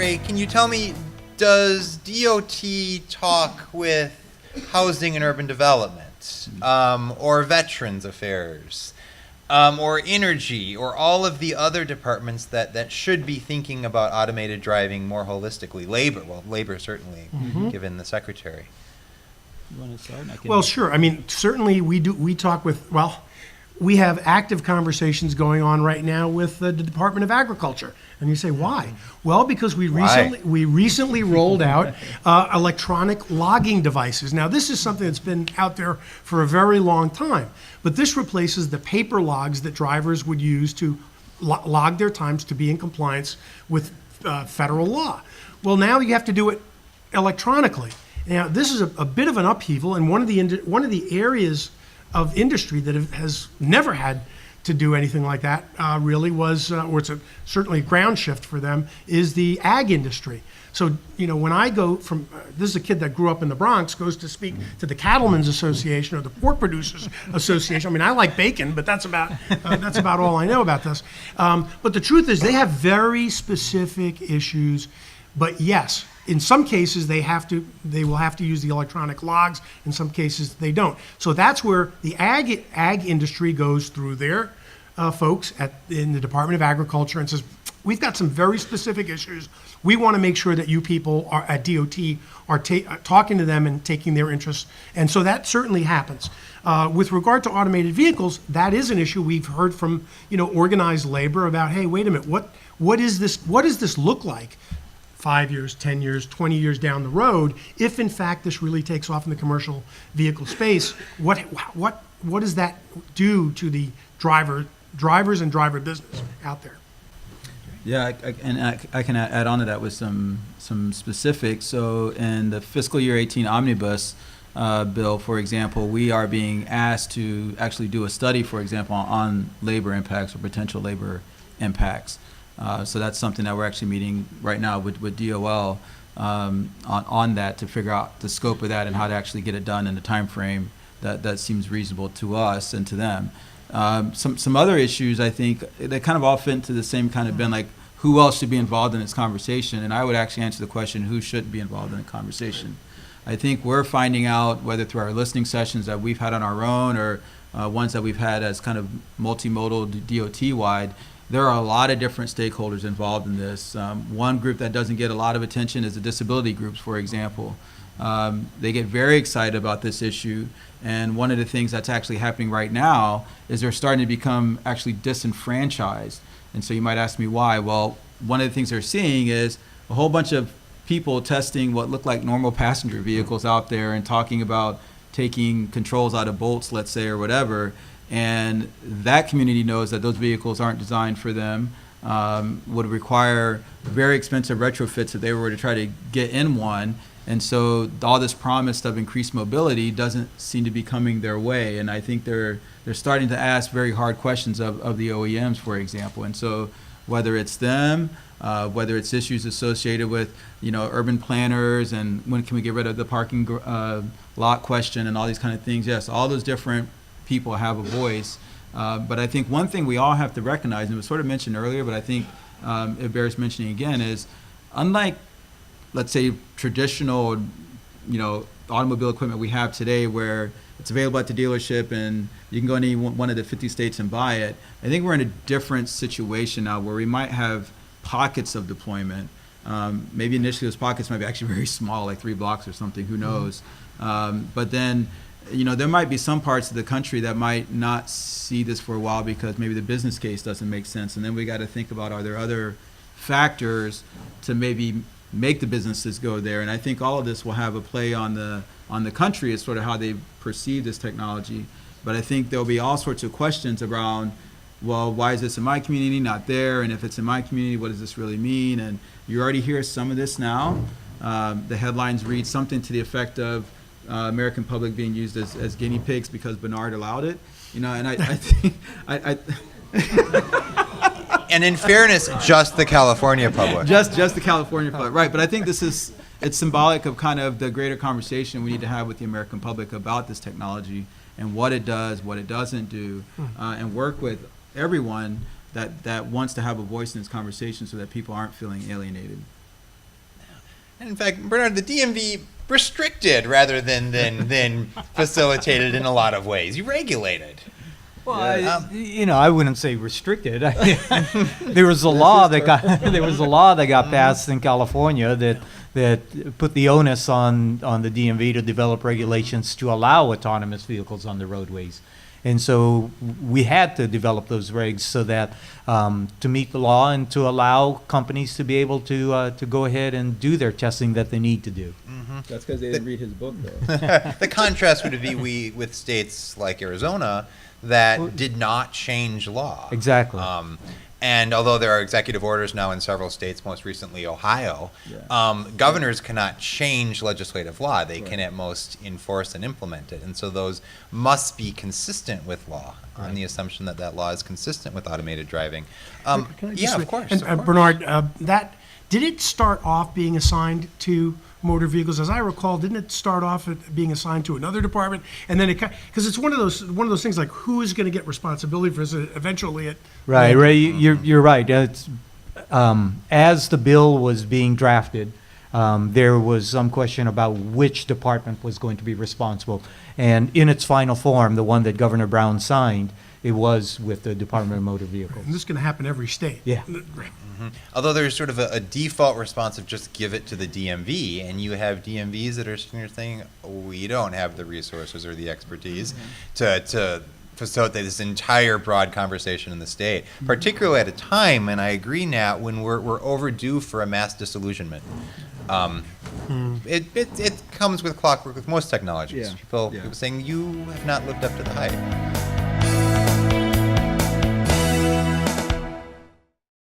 Ray, can you tell me, does DOT talk with housing and urban development, or veterans affairs, or energy, or all of the other departments that should be thinking about automated driving more holistically? Labor certainly, given the secretary. You want to start? Well, sure. I mean, certainly we talk with, we have active conversations going on right now with the Department of Agriculture. And you say, why? Well, because we recently rolled out electronic logging devices. Now, this is something that's been out there for a very long time, but this replaces the paper logs that drivers would use to log their times to be in compliance with federal law. Well, now you have to do it electronically. Now, this is a bit of an upheaval, and one of the areas of industry that has never had to do anything like that really was, or it's certainly a ground shift for them, is the ag industry. So, when I go from, this is a kid that grew up in the Bronx, goes to speak to the Cattlemen's Association or the Pork Producers Association. I mean, I like bacon, but that's about all I know about this. But the truth is they have very specific issues, but yes, in some cases, they will have to use the electronic logs. In some cases, they don't. So that's where the ag industry goes through their folks in the Department of Agriculture and says, we've got some very specific issues. We want to make sure that you people at DOT are talking to them and taking their interests. And so that certainly happens. With regard to automated vehicles, that is an issue. We've heard from organized labor about, hey, wait a minute, what does this look like 5 years, 10 years, 20 years down the road, if in fact this really takes off in the commercial vehicle space? What does that do to the drivers and driver business out there? Yeah, I can add on to that with some specifics. So in the fiscal year 18 omnibus bill, for example, we are being asked to actually do a study, for example, on labor impacts or potential labor impacts. So that's something that we're actually meeting right now with DOL on that to figure out the scope of that and how to actually get it done in the time frame that seems reasonable to us and to them. Some other issues, I think, they kind of all fit into the same kind of bin, like who else should be involved in this conversation? And I would actually answer the question, who shouldn't be involved in the conversation? I think we're finding out, whether through our listening sessions that we've had on our own or ones that we've had as kind of multimodal DOT-wide, there are a lot of different stakeholders involved in this. One group that doesn't get a lot of attention is the disability groups, for example. They get very excited about this issue, and one of the things that's actually happening right now is they're starting to become actually disenfranchised. And so you might ask me why. Well, one of the things they're seeing is a whole bunch of people testing what look like normal passenger vehicles out there and talking about taking controls out of bolts, let's say, or whatever. And that community knows that those vehicles aren't designed for them, would require very expensive retrofits if they were to try to get in one. And so all this promise of increased mobility doesn't seem to be coming their way. And I think they're starting to ask very hard questions of the OEMs, for example. And so whether it's them, whether it's issues associated with urban planners and when can we get rid of the parking lot question and all these kind of things, yes, all those different people have a voice. But I think one thing we all have to recognize, and it was sort of mentioned earlier, but I think it bears mentioning again, is unlike, let's say, traditional, automobile equipment we have today where it's available at the dealership and you can go any one of the 50 states and buy it, I think we're in a different situation now where we might have pockets of deployment. Maybe initially those pockets might be actually very small, like 3 blocks or something, who knows. But then there might be some parts of the country that might not see this for a while because maybe the business case doesn't make sense. And then we got to think about, are there other factors to maybe make the businesses go there? And I think all of this will have a play on the country as sort of how they perceive this technology. But I think there'll be all sorts of questions around, well, why is this in my community, not there? And if it's in my community, what does this really mean? And you already hear some of this now. The headlines read something to the effect of, American public being used as guinea pigs because Bernard allowed it, and I think and in fairness, just the California public. Just the California public, right? But I think it's symbolic of kind of the greater conversation we need to have with the American public about this technology and what it does, what it doesn't do, and work with everyone that wants to have a voice in this conversation so that people aren't feeling alienated. In fact, Bernard, the DMV restricted rather than facilitated in a lot of ways. You regulated. Well, I wouldn't say restricted. There was a law that got passed in California that put the onus on the DMV to develop regulations to allow autonomous vehicles on the roadways. And so we had to develop those regs so that to meet the law and to allow companies to be able to go ahead and do their testing that they need to do. That's because they didn't read his book, though. The contrast would be with states like Arizona that did not change law. Exactly. And although there are executive orders now in several states, most recently Ohio, governors cannot change legislative law. They can at most enforce and implement it. And so those must be consistent with law on the assumption that that law is consistent with automated driving. Can I just Of course. And of course. Bernard, did it start off being assigned to motor vehicles? As I recall, didn't it start off at being assigned to another department, and then because it's one of those things like who is going to get responsibility for this eventually? Right, Ray, you're right. It's, as the bill was being drafted, there was some question about which department was going to be responsible. And in its final form, the one that Governor Brown signed, it was with the Department of Motor Vehicles. And this is going to happen every state. Yeah. Although there's sort of a default response of just give it to the DMV, and you have DMVs that are sitting there saying, we don't have the resources or the expertise to facilitate this entire broad conversation in the state, particularly at a time, and I agree, Nat, when we're overdue for a mass disillusionment. It comes with clockwork with most technologies. Yeah. People saying, you have not lived up to the hype.